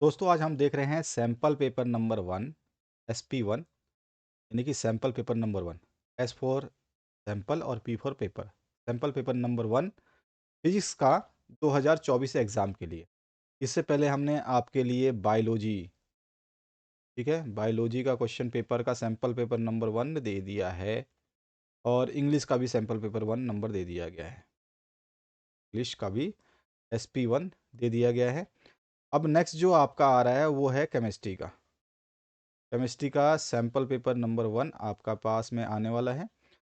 दोस्तों आज हम देख रहे हैं सैंपल पेपर नंबर 1 SP1 यानी कि sample paper number 1। S for sample और P for paper. Sample paper number 1 physics का 2024 एग्ज़ाम के लिए। इससे पहले हमने आपके लिए बायोलॉजी, ठीक है, बायोलॉजी का क्वेश्चन पेपर का सैंपल पेपर नंबर 1 दे दिया है और इंग्लिश का भी सैंपल पेपर 1 नंबर दे दिया गया है। इंग्लिश का भी SP1 दे दिया गया है। अब नेक्स्ट जो आपका आ रहा है वो है केमिस्ट्री का। केमिस्ट्री का सैंपल पेपर नंबर 1 आपका पास में आने वाला है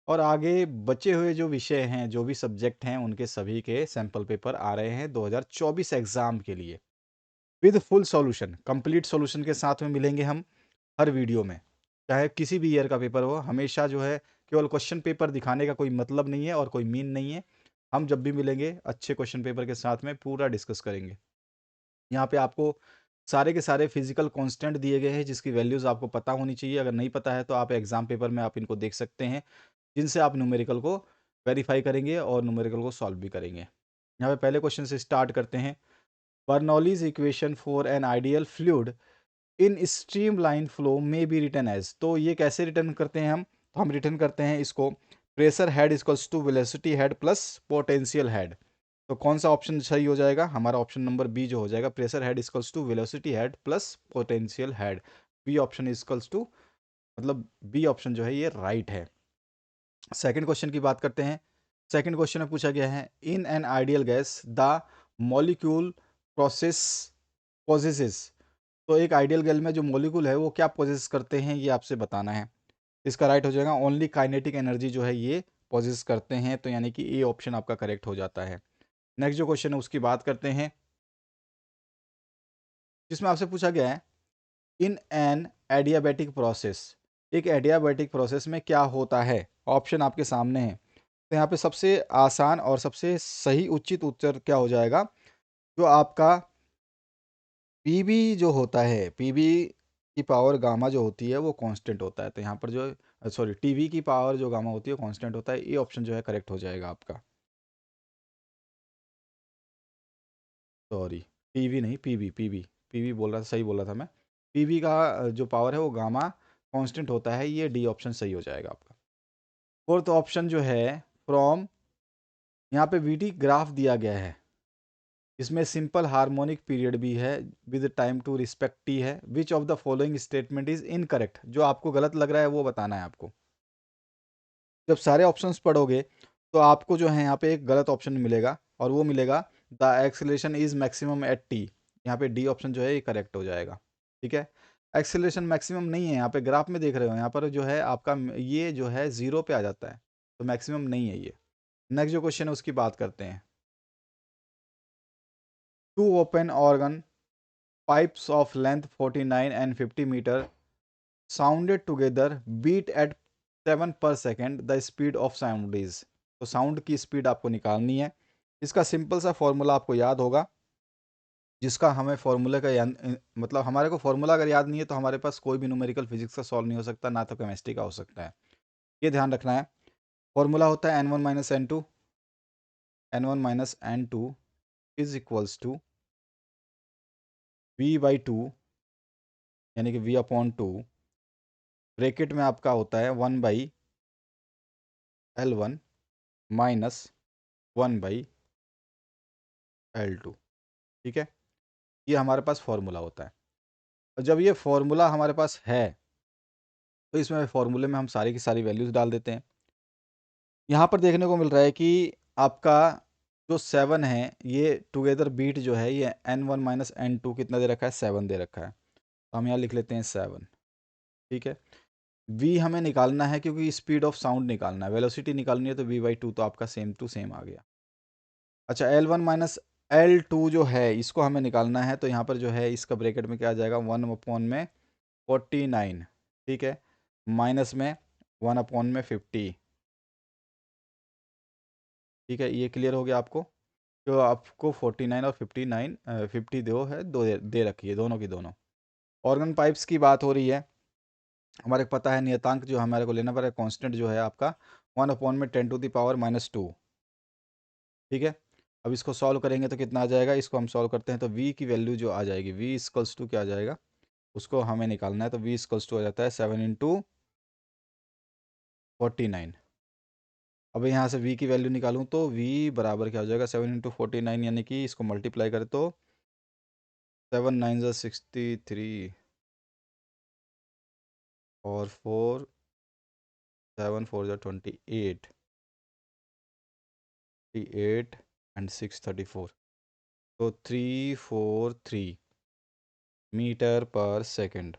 और आगे बचे हुए जो विषय हैं, जो भी सब्जेक्ट हैं, उनके सभी के सैंपल पेपर आ रहे हैं 2024 एग्ज़ाम के लिए with full solution. Complete solution के साथ में मिलेंगे हम हर वीडियो में। चाहे किसी भी ईयर का पेपर हो, हमेशा जो है केवल क्वेश्चन पेपर दिखाने का कोई मतलब नहीं है और कोई मीन नहीं है। हम जब भी मिलेंगे अच्छे क्वेश्चन पेपर के साथ में पूरा डिस्कस करेंगे। यहाँ पे आपको सारे के सारे फिजिकल कांस्टेंट दिए गए हैं जिसकी वैल्यूज़ आपको पता होनी चाहिए। अगर नहीं पता है तो आप एग्ज़ाम पेपर में आप इनको देख सकते हैं, जिनसे आप न्यूमेरिकल को वेरीफाई करेंगे और न्यूमेरिकल को सॉल्व भी करेंगे। यहाँ पे पहले क्वेश्चन से स्टार्ट करते हैं। Bernoulli's equation for an ideal fluid in streamline flow में बी रिटन एज। तो ये कैसे रिटर्न करते हैं हम? तो हम रिटर्न करते हैं इसको pressure head equals to velocity head plus potential head. तो कौन सा ऑप्शन सही हो जाएगा? हमारा ऑप्शन नंबर बी जो हो जाएगा, pressure head equals to velocity head plus potential head. B option equals to, मतलब बी ऑप्शन जो है ये राइट है। सेकंड क्वेश्चन की बात करते हैं। सेकंड क्वेश्चन में पूछा गया है in an ideal gas the molecule process possesses. तो एक आइडियल गैस में जो मॉलिक्यूल है वो क्या पोजेस करते हैं, ये आपसे बताना है। इसका राइट हो जाएगा ओनली काइनेटिक एनर्जी जो है ये पोजेस करते हैं, तो यानी कि ए ऑप्शन आपका करेक्ट हो जाता है। नेक्स्ट जो क्वेश्चन है उसकी बात करते हैं, जिसमें आपसे पूछा गया है इन एन एडियाबैटिक प्रोसेस। एक एडियाबैटिक प्रोसेस में क्या होता है? ऑप्शन आपके सामने है। तो यहाँ पे सबसे आसान और सबसे सही उचित उत्तर क्या हो जाएगा? जो आपका पीबी जो होता है, पीबी की पावर गामा जो होती है वो कांस्टेंट होता है। तो यहाँ पर जो सॉरी टीवी की पावर जो गामा होती है वो कांस्टेंट होता है। ये ऑप्शन जो है करेक्ट हो जाएगा आपका। सॉरी, टीवी नहीं, पीबी, पीबी, पीबी बोल रहा था, सही बोल रहा था मैं। पीबी का जो पावर है वो गामा कांस्टेंट होता है। ये डी ऑप्शन सही हो जाएगा आपका। फोर्थ ऑप्शन जो है फ्रॉम, यहाँ पे वीटी ग्राफ दिया गया है, इसमें सिंपल हार्मोनिक पीरियड भी है with time to respect T है। Which of the following statement is incorrect? जो आपको गलत लग रहा है वो बताना है आपको। जब सारे ऑप्शंस पढ़ोगे तो आपको जो है यहाँ पे एक गलत ऑप्शन मिलेगा और वो मिलेगा the acceleration is maximum at T. यहाँ पे डी ऑप्शन जो है ये करेक्ट हो जाएगा। ठीक है, एक्सेलरेशन मैक्सिमम नहीं है। यहाँ पे ग्राफ में देख रहे हो, यहाँ पर जो है आपका ये जो है जीरो पे आ जाता है, तो मैक्सिमम नहीं है ये। नेक्स्ट जो क्वेश्चन है उसकी बात करते हैं। Two open organ pipes of length 49 and 50 meter sounded together beat at 7 per second the speed of sound is। तो साउंड की स्पीड आपको निकालनी है। इसका सिंपल सा फॉर्मूला आपको याद होगा, जिसका हमें फॉर्मूले का मतलब हमारे को फॉर्मूला अगर याद नहीं है तो हमारे पास कोई भी न्यूमेरिकल फिजिक्स का सॉल्व नहीं हो सकता, ना तो केमिस्ट्री का हो सकता है। ये ध्यान रखना है। फॉर्मूला होता है n1 - n2 is equals to v/2, यानी कि v/2 ब्रैकेट में आपका होता है 1/L1 माइनस 1/L2। ठीक है, ये हमारे पास फॉर्मूला होता है। और जब ये फॉर्मूला हमारे पास है तो इसमें फॉर्मूले में हम सारी की सारी वैल्यूज़ डाल देते हैं। यहाँ पर देखने को मिल रहा है कि आपका जो 7 है ये टुगेदर बीट जो है ये n1 - n2 कितना दे रखा है? 7 दे रखा है। तो हम यहाँ लिख लेते हैं 7। ठीक है, v हमें निकालना है क्योंकि स्पीड ऑफ साउंड निकालना है, वेलोसिटी निकालनी है, तो v/2 तो आपका सेम टू सेम आ गया। अच्छा, L1 - L2 जो है इसको हमें निकालना है, तो यहाँ पर जो है इसका ब्रैकेट में क्या आ जाएगा? 1/49। ठीक है, माइनस में 1/50। ठीक है, ये क्लियर हो गया आपको? तो आपको 49 और 59 50 दो दे रखी है, दोनों की दोनों। ऑर्गन पाइप्स की बात हो रही है। हमारे को पता है नियतांक जो हमारे को लेना पड़ेगा, कांस्टेंट जो है आपका 1/10⁻²। ठीक है, अब इसको सॉल्व करेंगे तो कितना आ जाएगा, इसको हम सॉल्व करते हैं तो v की वैल्यू जो आ जाएगी, v इक्वल्स टू क्या आ जाएगा, उसको हमें निकालना है। तो v इक्वल्स टू आ जाता है 7 × 49। अब यहाँ से v की वैल्यू निकालूं तो v बराबर क्या हो जाएगा, 7 × 49, यानी कि इसको मल्टीप्लाई करें तो 7 9 × 63 और 4 7 4 28 8 एंड 6 34, तो 343 मीटर पर सेकंड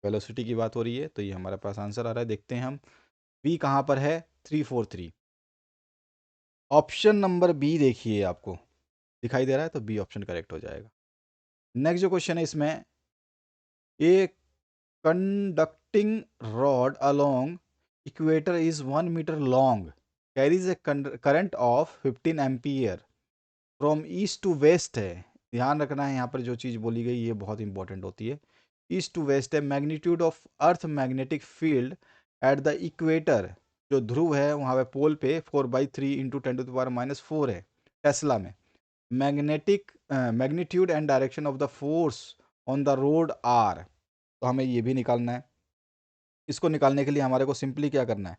वेलोसिटी की बात हो रही है। तो ये हमारे पास आंसर आ रहा है। देखते हैं हम v कहाँ पर है, 343। ऑप्शन नंबर बी देखिए आपको दिखाई दे रहा है, तो बी ऑप्शन करेक्ट हो जाएगा। नेक्स्ट जो क्वेश्चन है इसमें, ए conducting rod along equator is 1 meter long, carries a current of 15 ampere from east to west है। ध्यान रखना है यहाँ पर जो चीज़ बोली गई ये बहुत इंपॉर्टेंट होती है। ईस्ट टू वेस्ट है, magnitude of earth magnetic field at the equator, जो ध्रुव है वहाँ पे पोल पे 4/3 × 10⁻⁴ है टेस्ला में। Magnetic magnitude and direction of the force on the rod R, तो हमें ये भी निकालना है। इसको निकालने के लिए हमारे को सिंपली क्या करना है,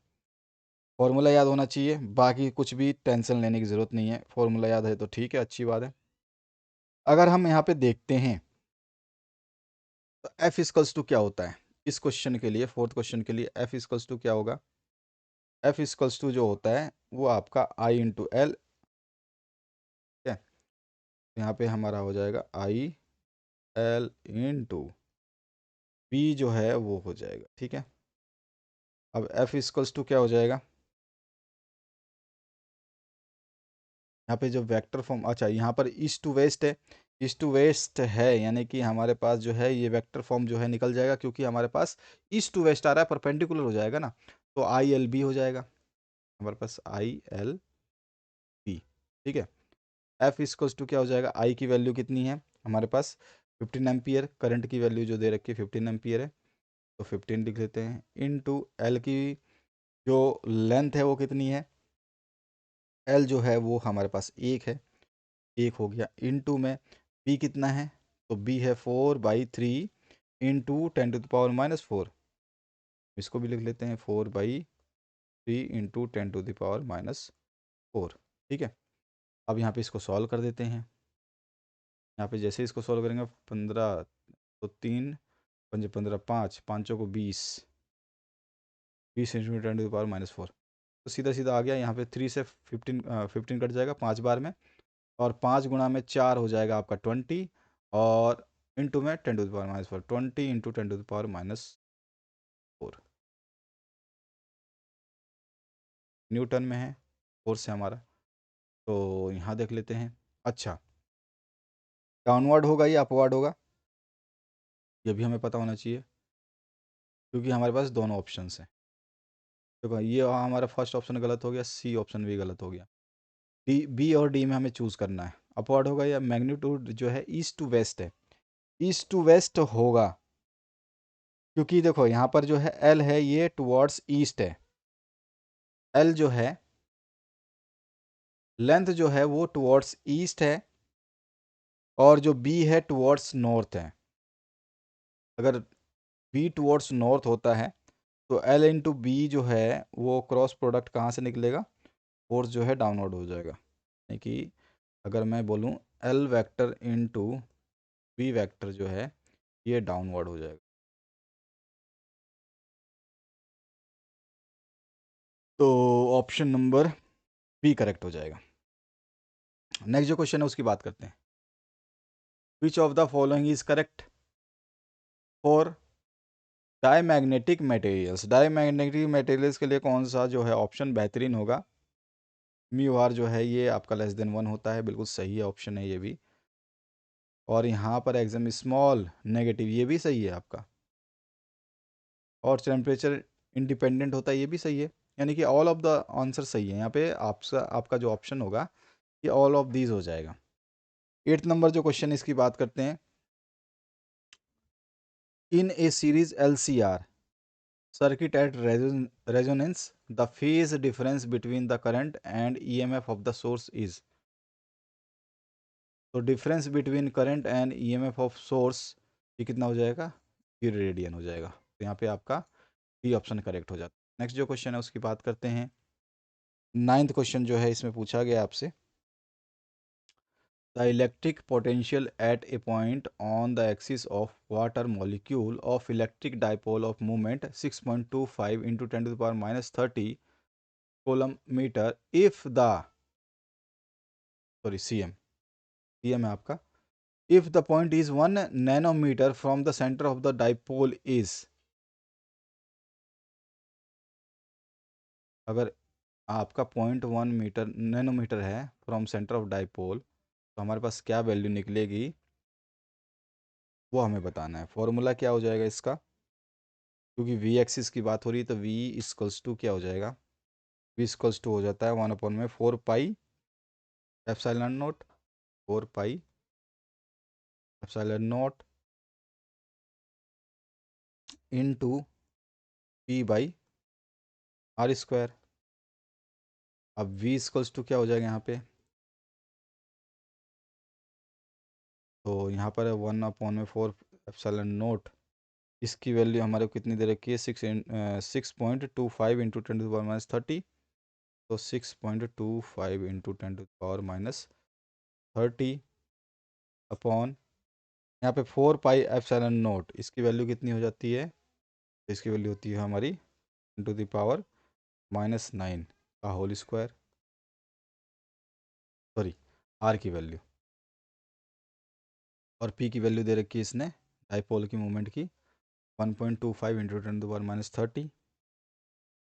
फॉर्मूला याद होना चाहिए, बाकी कुछ भी टेंशन लेने की ज़रूरत नहीं है। फॉर्मूला याद है तो ठीक है, अच्छी बात है। अगर हम यहाँ पे देखते हैं तो एफ इक्वल्स टू क्या होता है इस क्वेश्चन के लिए, फोर्थ क्वेश्चन के लिए एफ इक्वल्स टू क्या होगा, एफ इक्वल्स टू जो होता है वो आपका आई इंटू एल, ठीक है। यहाँ पे हमारा हो जाएगा आई एल इंटू बी जो है वो हो जाएगा, ठीक है। अब एफ इक्वल्स टू क्या हो जाएगा, यहाँ पे जो वेक्टर फॉर्म, अच्छा यहाँ पर ईस्ट टू वेस्ट है, ईस्ट टू वेस्ट है यानी कि हमारे पास जो है ये वेक्टर फॉर्म जो है निकल जाएगा, क्योंकि हमारे पास ईस्ट टू वेस्ट आ रहा है, परपेंडिकुलर हो जाएगा ना, तो आई एल बी हो जाएगा हमारे पास, आई एल बी, ठीक है। एफ इक्वल्स टू क्या हो जाएगा, आई की वैल्यू कितनी है हमारे पास 15 एम्पियर, करंट की वैल्यू जो दे रखी है 15 एम्पियर है, तो 15 लिख लेते हैं, इनटू एल की जो लेंथ है वो कितनी है, एल जो है वो हमारे पास एक है, एक हो गया, इनटू में बी कितना है, तो बी है 4/3 × 10⁻⁴, इसको भी लिख लेते हैं 4/3 × 10⁻⁴, ठीक है। अब यहाँ पे इसको सॉल्व कर देते हैं। यहाँ पे जैसे इसको सॉल्व करेंगे 15 तो 3 पंजे 15, 5 5 को 20 सेंटीमीटर 10⁻⁴, तो सीधा सीधा आ गया। यहाँ पे 3 से 15 कट जाएगा 5 बार में, और 5 गुणा में 4 हो जाएगा आपका 20, और इंटू में 10⁻⁴, 20 इंटू 10⁻⁴ न्यूटन में है फोर्स है हमारा। तो यहाँ देख लेते हैं, अच्छा डाउनवर्ड होगा या अपवर्ड होगा, ये भी हमें पता होना चाहिए, क्योंकि हमारे पास दोनों ऑप्शन हैं। देखो ये हमारा फर्स्ट ऑप्शन गलत हो गया, सी ऑप्शन भी गलत हो गया, डी बी और डी में हमें चूज़ करना है, अपवर्ड होगा या मैग्नीट्यूड जो है ईस्ट टू वेस्ट है, ईस्ट टू वेस्ट होगा, क्योंकि देखो यहाँ पर जो है एल है ये टुवर्ड्स ईस्ट है, एल जो है लेंथ जो है वो टुवर्ड्स ईस्ट है, और जो बी है टुवर्ड्स नॉर्थ है। अगर बी टुवर्ड्स नॉर्थ होता है तो एल इंटू बी जो है वो क्रॉस प्रोडक्ट कहाँ से निकलेगा, फोर्स जो है डाउनवर्ड हो जाएगा, यानी कि अगर मैं बोलूँ L vector into B vector जो है ये डाउनवर्ड हो जाएगा। तो ऑप्शन नंबर बी करेक्ट हो जाएगा। नेक्स्ट जो क्वेश्चन है उसकी बात करते हैं, विच of the following is correct for diamagnetic materials, diamagnetic materials के लिए कौन सा जो है ऑप्शन बेहतरीन होगा, म्यू आर जो है ये आपका <1 होता है, बिल्कुल सही है ऑप्शन है ये भी। और यहाँ पर एग्जाम स्मॉल नेगेटिव ये भी सही है आपका, और टेम्परेचर इंडिपेंडेंट होता है ये भी सही है, यानी कि ऑल ऑफ द आंसर सही है यहाँ पे। आपका आपका जो ऑप्शन होगा ये ऑल ऑफ दीज हो जाएगा। 8th नंबर जो क्वेश्चन इसकी बात करते हैं, इन ए series LCR circuit at resonance the phase difference between the current and EMF of the source is, तो difference between current and EMF of source ये कितना हो जाएगा, ये रेडियन हो जाएगा। तो यहाँ पे आपका डी ऑप्शन करेक्ट हो जाता है। नेक्स्ट जो क्वेश्चन है उसकी बात करते हैं। 9th क्वेश्चन जो है इसमें पूछा गया आपसे, the electric potential at a point on the axis of water molecule of electric dipole of movement 6.25 into 10⁻30 coulomb metre if the sorry CM है आपका, if the point is 1 nanometre from the centre of the dipole is, अगर आपका 0.1 nanometre है from centre of dipole, तो हमारे पास क्या value निकलेगी वो हमें बताना है। फॉर्मूला क्या हो जाएगा इसका, क्योंकि वी एक्सिस की बात हो रही है तो वी इक्वल्स टू क्या हो जाएगा, वी इक्वल्स टू हो जाता है 1/4 pi epsilon naught, 4 pi epsilon naught into P by R square. अब वी इक्वल्स टू क्या हो जाएगा यहाँ पे, तो यहाँ पर है 1/4 एप्सिलॉन नॉट, इसकी वैल्यू हमारे को कितनी दे रखी है, 6.25 इंटू 10⁻30, तो 6.25 इंटू 10⁻30 अपॉन यहाँ पे 4 पाई एप्सिलॉन नॉट, इसकी वैल्यू कितनी हो जाती है, तो इसकी वैल्यू होती है हमारी 10⁻⁻9 का होल स्क्वायर, सॉरी आर की वैल्यू, और पी की वैल्यू दे रखी है इसने डाइपोल की मोमेंट की 1.25 इंटू 10⁻30।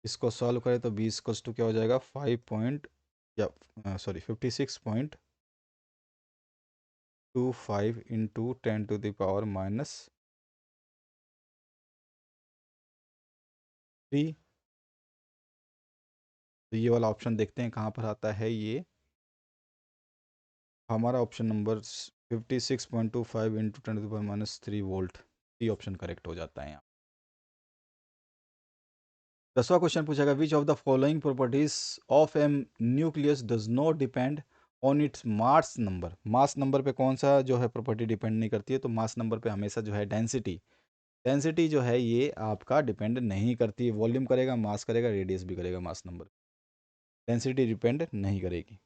इसको सॉल्व करें तो बी इक्वल्स टू क्या हो जाएगा, 5 पॉइंट या सॉरी 56.25 इंटू 10⁻³ तो ये वाला ऑप्शन देखते हैं कहाँ पर आता है। ये हमारा ऑप्शन नंबर 56.25 इंटू 10⁻³ वोल्ट, ये ऑप्शन करेक्ट हो जाता है यहाँ। 10वां क्वेश्चन पूछेगा, which of the following properties of M nucleus does not depend on its mass number. Mass number पे कौन सा जो है प्रॉपर्टी डिपेंड नहीं करती है, तो मास नंबर पे हमेशा जो है डेंसिटी, डेंसिटी जो है ये आपका डिपेंड नहीं करती है। वॉल्यूम करेगा, मास करेगा, रेडियस भी करेगा, मास नंबर डेंसिटी डिपेंड नहीं करेगी।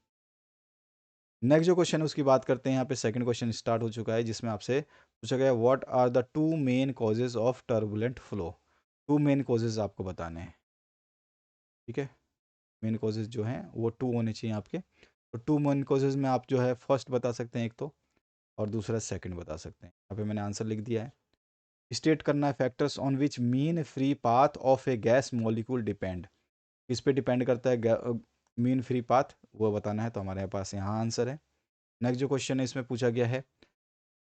नेक्स्ट जो क्वेश्चन है उसकी बात करते हैं। यहाँ पे सेकंड क्वेश्चन स्टार्ट हो चुका है जिसमें आपसे पूछा गया, what are the 2 main causes of turbulent flow. 2 main causes आपको बताने हैं, ठीक है। मेन कॉजेज जो हैं वो 2 होने चाहिए आपके। तो 2 मेन कॉजेज में आप जो है फर्स्ट बता सकते हैं एक तो, और दूसरा सेकंड बता सकते हैं। यहाँ पे मैंने आंसर लिख दिया है। स्टेट करना है factors on which mean free path of A gas molecule depend. किस पे डिपेंड करता है मीन फ्री पाथ, वो बताना है। तो हमारे पास यहाँ आंसर है। नेक्स्ट जो क्वेश्चन है इसमें पूछा गया है,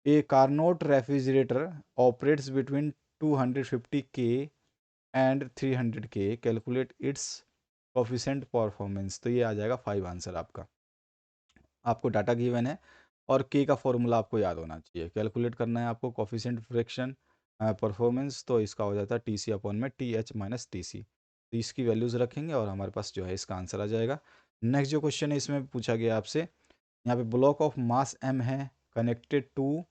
a Carnot refrigerator operates between 250 K and 300 K, calculate its coefficient performance. तो ये आ जाएगा 5 आंसर आपका। आपको डाटा गिवन है और के का फॉर्मूला आपको याद होना चाहिए। कैलकुलेट करना है आपको कोफिशिएंट फ्रिक्शन परफॉर्मेंस, तो इसका हो जाता है TC/TH-TC। तो इसकी वैल्यूज़ रखेंगे और हमारे पास जो है इसका आंसर आ जाएगा। नेक्स्ट जो क्वेश्चन है इसमें पूछा गया आपसे, यहाँ पे ब्लॉक ऑफ मास m है connected two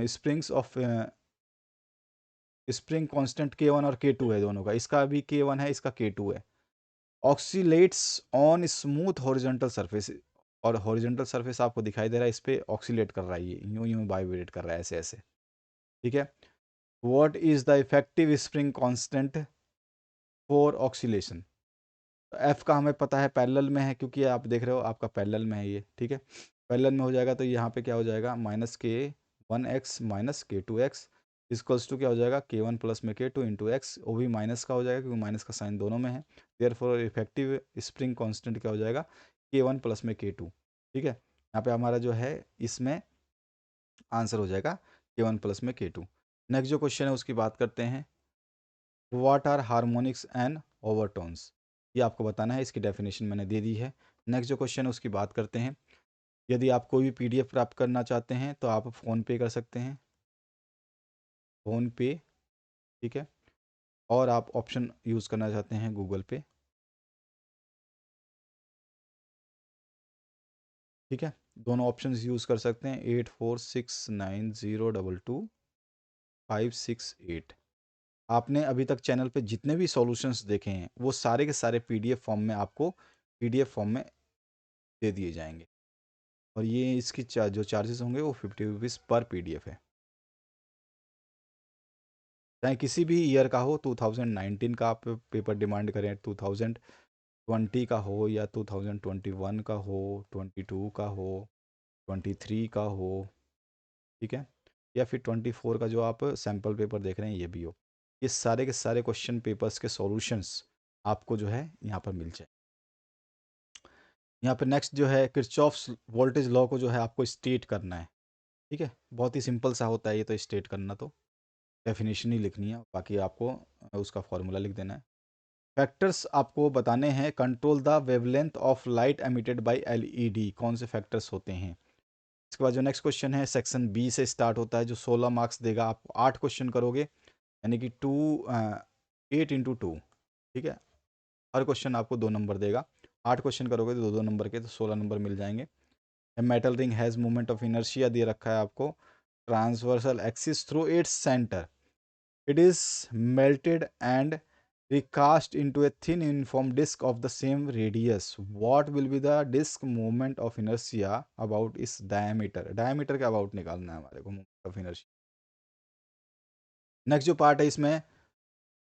springs of spring constant K1 और K2 है दोनों का। इसका भी K1 है, इसका K2 है। Oxalates on smooth horizontal surface, और हॉरिजॉन्टल सरफेस आपको दिखाई दे रहा है, इस पे ऑक्सीलेट कर रहा है, ये यूं यूं वाइब्रेट कर रहा है ऐसे ऐसे, ठीक है। What is the effective spring constant for oscillation. F का हमें पता है पैरेलल में है, क्योंकि आप देख रहे हो आपका पैरेलल में है ये, ठीक है। पैरेलल में हो जाएगा तो यहाँ पे क्या हो जाएगा, -K1x minus K2x equals to क्या हो जाएगा, K1 प्लस में K2 इंटू एक्स, वो भी माइनस का हो जाएगा क्योंकि माइनस का साइन दोनों में है। देयरफॉर इफेक्टिव स्प्रिंग कांस्टेंट क्या हो जाएगा, K1 प्लस में K2, ठीक है। यहाँ पे हमारा जो है इसमें आंसर हो जाएगा K1 प्लस में K2। नेक्स्ट जो क्वेश्चन है उसकी बात करते हैं, what are harmonics and overtones. ये आपको बताना है, इसकी डेफिनेशन मैंने दे दी है। नेक्स्ट जो क्वेश्चन है उसकी बात करते हैं, यदि आप कोई भी पीडीएफ प्राप्त करना चाहते हैं तो आप फ़ोन पे कर सकते हैं, फ़ोन पे, ठीक है। और आप ऑप्शन यूज़ करना चाहते हैं गूगल पे, ठीक है। दोनों ऑप्शंस यूज़ कर सकते हैं, 8469022568। आपने अभी तक चैनल पे जितने भी सॉल्यूशंस देखे हैं वो सारे के सारे पीडीएफ फॉर्म में आपको पीडीएफ फॉर्म में दे दिए जाएंगे, और ये इसकी जो चार्जेस होंगे वो 50 रुपीज़ पर पीडीएफ है। चाहे किसी भी ईयर का हो, 2019 का आप पेपर डिमांड करें, 2020 का हो, या 2021 का हो, 22 का हो, 23 का हो, ठीक है, या फिर 24 का जो आप सैम्पल पेपर देख रहे हैं ये भी हो। ये सारे के सारे क्वेश्चन पेपर्स के सॉल्यूशंस आपको जो है यहाँ पर मिल जाए। यहाँ पर नेक्स्ट जो है किरचॉफ्स वोल्टेज लॉ को जो है आपको स्टेट करना है, ठीक है। बहुत ही सिंपल सा होता है ये तो, स्टेट करना तो डेफिनेशन ही लिखनी है, बाकी आपको उसका फॉर्मूला लिख देना है। फैक्टर्स आपको बताने हैं, control the wavelength of light emitted by LED, कौन से फैक्टर्स होते हैं। इसके बाद जो नेक्स्ट क्वेश्चन है सेक्शन बी से स्टार्ट होता है, जो 16 मार्क्स देगा। आप 8 क्वेश्चन करोगे, यानी कि 8 × 2, ठीक है। हर क्वेश्चन आपको 2 नंबर देगा। 8 क्वेश्चन करोगे तो 2 नंबर के, तो 16 नंबर मिल जाएंगे। Metal ring has movement of inertia दे रखा है आपको, transversal axis through its centre, it is melted and recast into a thin uniform disk of the same radius. What will be the disk moment of inertia about its diameter? diameter के about निकालना है हमारे को, moment of inertia। Next जो part है इसमें,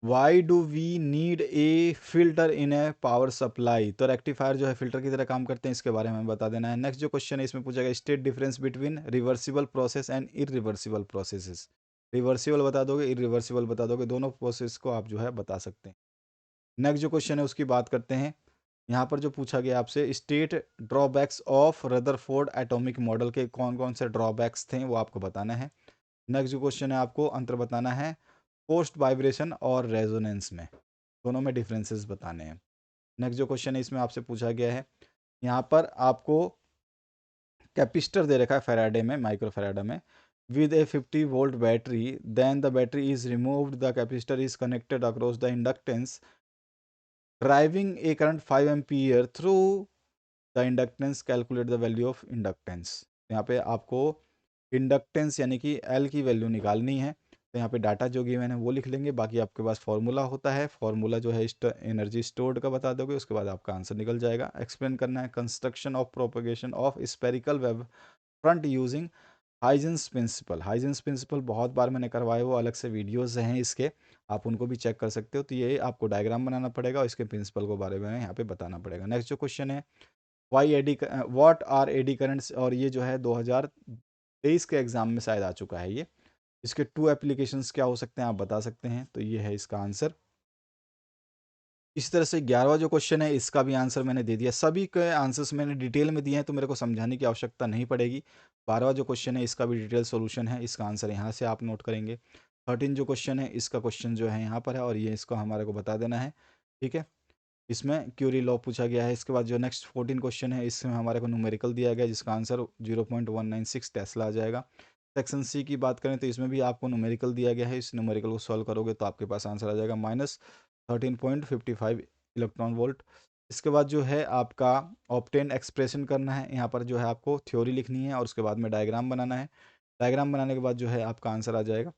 why do we need a filter in a power supply, तो rectifier जो है फिल्टर की तरह काम करते हैं, इसके बारे में बता देना है। नेक्स्ट जो क्वेश्चन है इसमें पूछा गया, state difference between reversible process and irreversible processes. Reversible बता दोगे, इरिवर्सिबल बता दोगे, दोनों प्रोसेस को आप जो है बता सकते हैं। नेक्स्ट जो क्वेश्चन है उसकी बात करते हैं। यहाँ पर जो पूछा गया आपसे, state drawbacks of Rutherford atomic model के कौन कौन से ड्रॉबैक्स थे वो आपको बताना है। नेक्स्ट जो क्वेश्चन है आपको अंतर बताना है पोस्ट वाइब्रेशन और रेजोनेंस में, दोनों में डिफरेंसेस बताने हैं। नेक्स्ट जो क्वेश्चन है इसमें आपसे पूछा गया है, यहाँ पर आपको कैपिस्टर दे रखा है फैराडे में, माइक्रो फैराडे में, with a 50-volt battery, then the battery is removed, the capacitor is connected across the inductance driving A current 5 ampere through the inductance, calculate the value of inductance. यहाँ पे आपको inductance यानी कि L की value निकालनी है, तो यहाँ पे डाटा जो गिवन है वो लिख लेंगे, बाकी आपके पास फॉर्मूला होता है, फॉर्मूला जो है एनर्जी स्टोर्ड का बता दोगे, उसके बाद आपका आंसर निकल जाएगा। एक्सप्लेन करना है construction of propagation of spherical wave front using Huygens principle. Huygens principle बहुत बार मैंने करवाए, वो अलग से वीडियोस हैं इसके, आप उनको भी चेक कर सकते हो। तो ये आपको डायग्राम बनाना पड़ेगा और इसके प्रिंसिपल को बारे में यहाँ पे बताना पड़ेगा। नेक्स्ट जो क्वेश्चन है, why eddy what are eddy currents, और ये जो है 2023 के एग्जाम में शायद आ चुका है ये। इसके 2 एप्लीकेशंस क्या हो सकते हैं आप बता सकते हैं, तो ये है इसका आंसर। इसी तरह से 11वां जो क्वेश्चन है इसका भी आंसर मैंने दे दिया, सभी के आंसर्स मैंने डिटेल में दिए हैं तो मेरे को समझाने की आवश्यकता नहीं पड़ेगी। 12वां जो क्वेश्चन है इसका भी डिटेल सॉल्यूशन है, इसका आंसर यहाँ से आप नोट करेंगे। 13 जो क्वेश्चन है इसका क्वेश्चन जो है यहाँ पर है, और ये इसको हमारे को बता देना है, ठीक है। इसमें क्यूरी लॉ पूछा गया है। इसके बाद जो नेक्स्ट 14 क्वेश्चन है इसमें हमारे को न्यूमेरिकल दिया गया है, जिसका आंसर 0.196 टेस्ला आ जाएगा। सेक्शन सी की बात करें तो इसमें भी आपको न्यूमेरिकल दिया गया है, इस न्यूमेरिकल को सॉल्व करोगे तो आपके पास आंसर आ जाएगा -13.55 इलेक्ट्रॉन वोल्ट। इसके बाद जो है आपका ऑप्टेन एक्सप्रेशन करना है, यहाँ पर जो है आपको थ्योरी लिखनी है और उसके बाद में डायग्राम बनाना है। डायग्राम बनाने के बाद जो है आपका आंसर आ जाएगा,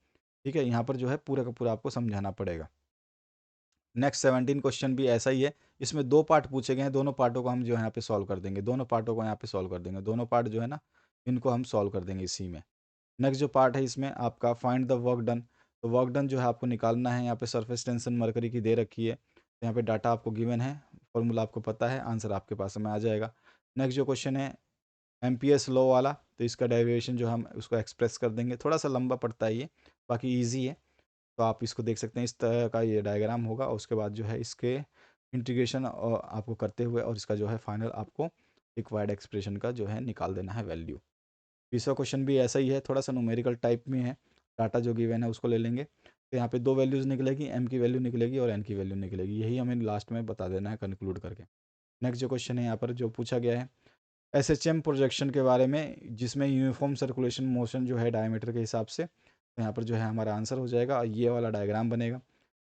ठीक है। यहाँ पर जो है पूरा का पूरा आपको समझाना पड़ेगा। नेक्स्ट 17 क्वेश्चन भी ऐसा ही है, इसमें 2 पार्ट पूछे गए हैं, दोनों पार्टों को हम जो है यहाँ पे सॉल्व कर देंगे, दोनों पार्टों को यहाँ पे सॉल्व कर देंगे, दोनों पार्ट जो है ना इनको हम सॉल्व कर देंगे इसी में। नेक्स्ट जो पार्ट है इसमें आपका फाइंड द वर्क डन, तो वर्क डन जो है आपको निकालना है। यहाँ पे सरफेस टेंशन मरकरी की दे रखी है, तो यहाँ पे डाटा आपको गिवन है, फॉर्मूला आपको पता है, आंसर आपके पास में आ जाएगा। नेक्स्ट जो क्वेश्चन है एम्पियर्स लॉ वाला, तो इसका डेरिवेशन जो हम उसको एक्सप्रेस कर देंगे, थोड़ा सा लंबा पड़ता है ये, बाकी ईजी है। तो आप इसको देख सकते हैं, इस तरह का ये डायग्राम होगा, और उसके बाद जो है इसके इंटीग्रेशन आपको करते हुए और इसका जो है फाइनल आपको रिक्वायर्ड एक्सप्रेशन का जो है निकाल देना है वैल्यू। 20वां क्वेश्चन भी ऐसा ही है, थोड़ा सा न्यूमेरिकल टाइप में है, डाटा जो गिवन है उसको ले लेंगे, तो यहाँ पे 2 वैल्यूज़ निकलेगी, एम की वैल्यू निकलेगी और एन की वैल्यू निकलेगी, यही हमें लास्ट में बता देना है कंक्लूड करके। नेक्स्ट जो क्वेश्चन है यहाँ पर जो पूछा गया है एसएचएम प्रोजेक्शन के बारे में, जिसमें यूनिफॉर्म सर्कुलेशन मोशन जो है डायमीटर के हिसाब से, तो यहाँ पर जो है हमारा आंसर हो जाएगा, और ये वाला डायग्राम बनेगा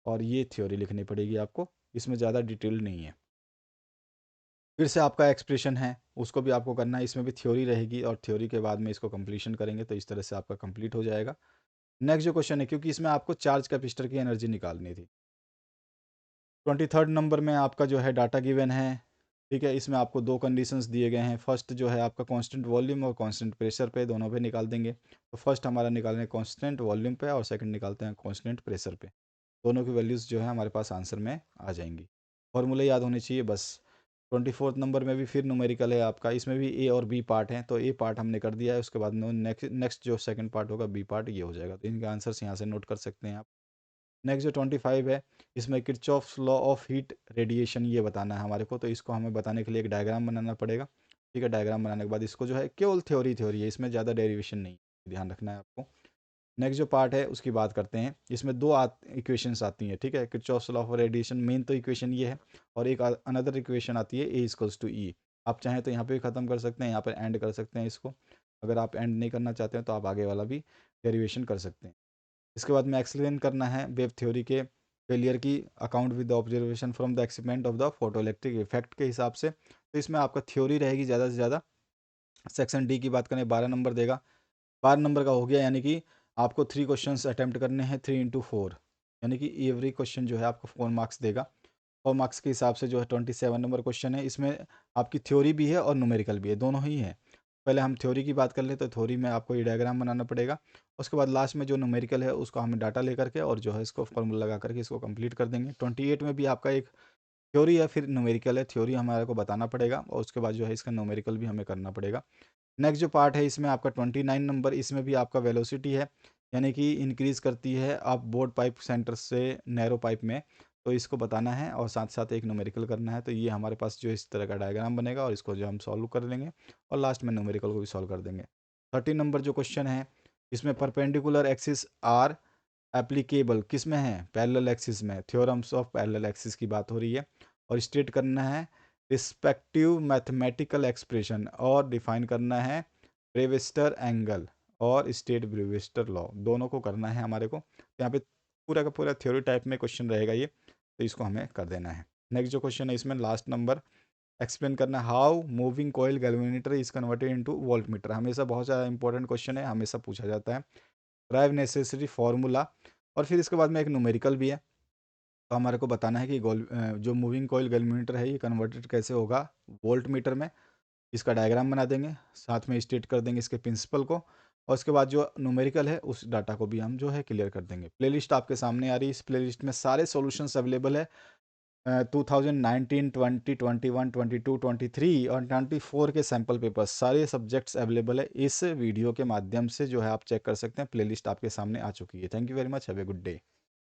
और ये थ्योरी लिखनी पड़ेगी आपको, इसमें ज़्यादा डिटेल नहीं है। फिर से आपका एक्सप्रेशन है, उसको भी आपको करना है, इसमें भी थ्योरी रहेगी और थ्योरी के बाद में इसको कंप्लीशन करेंगे तो इस तरह से आपका कंप्लीट हो जाएगा। नेक्स्ट जो क्वेश्चन है, क्योंकि इसमें आपको चार्ज कैपेसिटर की एनर्जी निकालनी थी। 23rd नंबर में आपका जो है डाटा गिवन है, ठीक है। इसमें आपको दो कंडीशंस दिए गए हैं। फर्स्ट जो है आपका कांस्टेंट वॉल्यूम और कांस्टेंट प्रेशर पे, दोनों पे निकाल देंगे। तो फर्स्ट हमारा निकालने कांस्टेंट वॉल्यूम पे और सेकंड निकालते हैं कांस्टेंट प्रेशर पे। दोनों की वैल्यूज़ जो है हमारे पास आंसर में आ जाएंगी। फॉर्मूले याद होने चाहिए बस। 24th नंबर में भी फिर न्यूमेरिकल है आपका, इसमें भी ए और बी पार्ट हैं। तो ए पार्ट हमने कर दिया है, उसके बाद नेक्स्ट जो सेकंड पार्ट होगा बी पार्ट, ये हो जाएगा। तो इनके आंसर्स यहाँ से नोट कर सकते हैं आप। नेक्स्ट जो 25 है, इसमें Kirchhoff's law of heat radiation ये बताना है हमारे को। तो इसको हमें बताने के लिए एक डायग्राम बनाना पड़ेगा, ठीक है। डायग्राम बनाने के बाद इसको जो है केवल थ्योरी है, इसमें ज़्यादा डेरिवेशन नहीं, ध्यान रखना है आपको। नेक्स्ट जो पार्ट है उसकी बात करते हैं। इसमें दो इक्वेशंस आती हैं, ठीक है। Kirchhoff's law of radiation main तो इक्वेशन ये है, और एक अनदर इक्वेशन आती है A=E। आप चाहें तो यहाँ पे भी ख़त्म कर सकते हैं, यहाँ पर एंड कर सकते हैं इसको। अगर आप एंड नहीं करना चाहते हैं तो आप आगे वाला भी डेरिवेशन कर सकते हैं। इसके बाद में एक्सप्लेन करना है वेव थ्योरी के फेलियर की account with the observation from the experiment of the photo electric effect के हिसाब से। तो इसमें आपका थ्योरी रहेगी ज़्यादा से ज़्यादा। सेक्शन डी की बात करें 12 नंबर देगा, 12 नंबर का हो गया, यानी कि आपको 3 क्वेश्चंस अटैम्प्ट करने हैं, 3 into 4, यानी कि एवरी क्वेश्चन जो है आपको 4 मार्क्स देगा। 4 मार्क्स के हिसाब से जो है 27 नंबर क्वेश्चन है। इसमें आपकी थ्योरी भी है और न्यूमेरिकल भी है, दोनों ही है। पहले हम थ्योरी की बात कर ले तो थ्योरी में आपको ये डायग्राम बनाना पड़ेगा। उसके बाद लास्ट में जो न्यूमेरिकल है उसको हमें डाटा लेकर के और जो है इसको फॉर्मूला लगा करके इसको कंप्लीट कर देंगे। 28 में भी आपका एक थ्योरी है फिर न्यूमेरिकल है। थ्योरी हमारे को बताना पड़ेगा और उसके बाद जो है इसका न्यूमेरिकल भी हमें करना पड़ेगा। नेक्स्ट जो पार्ट है इसमें आपका 29 नंबर, इसमें भी आपका वेलोसिटी है, यानी कि इंक्रीज़ करती है आप बोर्ड पाइप सेंटर से नैरो पाइप में। तो इसको बताना है और साथ साथ एक न्यूमेरिकल करना है। तो ये हमारे पास जो इस तरह का डायग्राम बनेगा और इसको जो हम सॉल्व कर लेंगे और लास्ट में न्यूमेरिकल को भी सॉल्व कर देंगे। 30 नंबर जो क्वेश्चन है, इसमें परपेंडिकुलर एक्सिस आर एप्लीकेबल किस में है, पैरेलल एक्सिस में। थ्योरम्स ऑफ पैरेलल एक्सिस की बात हो रही है और स्टेट करना है रिस्पेक्टिव मैथमेटिकल एक्सप्रेशन और डिफाइन करना है ब्रेविस्टर एंगल और स्टेट ब्रेविस्टर लॉ, दोनों को करना है हमारे को। यहाँ पे पूरा का पूरा थ्योरी टाइप में क्वेश्चन रहेगा ये, तो इसको हमें कर देना है। नेक्स्ट जो क्वेश्चन है इसमें लास्ट नंबर, एक्सप्लेन करना है how moving coil galvanometer is converted into volt meter. हमेशा बहुत ज़्यादा इंपॉर्टेंट क्वेश्चन है, हमेशा पूछा जाता है। ड्राइव नेसेसरी फार्मूला, और फिर इसके बाद में एक न्यूमेरिकल भी है। तो हमारे को बताना है कि जो मूविंग कॉइल गैल्वेनोमीटर है ये कन्वर्टेड कैसे होगा वोल्ट मीटर में। इसका डायग्राम बना देंगे, साथ में स्टेट कर देंगे इसके प्रिंसिपल को, और उसके बाद जो न्यूमेरिकल है उस डाटा को भी हम जो है क्लियर कर देंगे। प्लेलिस्ट आपके सामने आ रही है, इस प्लेलिस्ट में सारे सॉल्यूशंस अवेलेबल है। 2019, 20, 21, 22, 23 और 24 के सैम्पल पेपर्स सारे सब्जेक्ट्स अवेलेबल है। इस वीडियो के माध्यम से जो है आप चेक कर सकते हैं, प्लेलिस्ट आपके सामने आ चुकी है। Thank you very much, have a good day.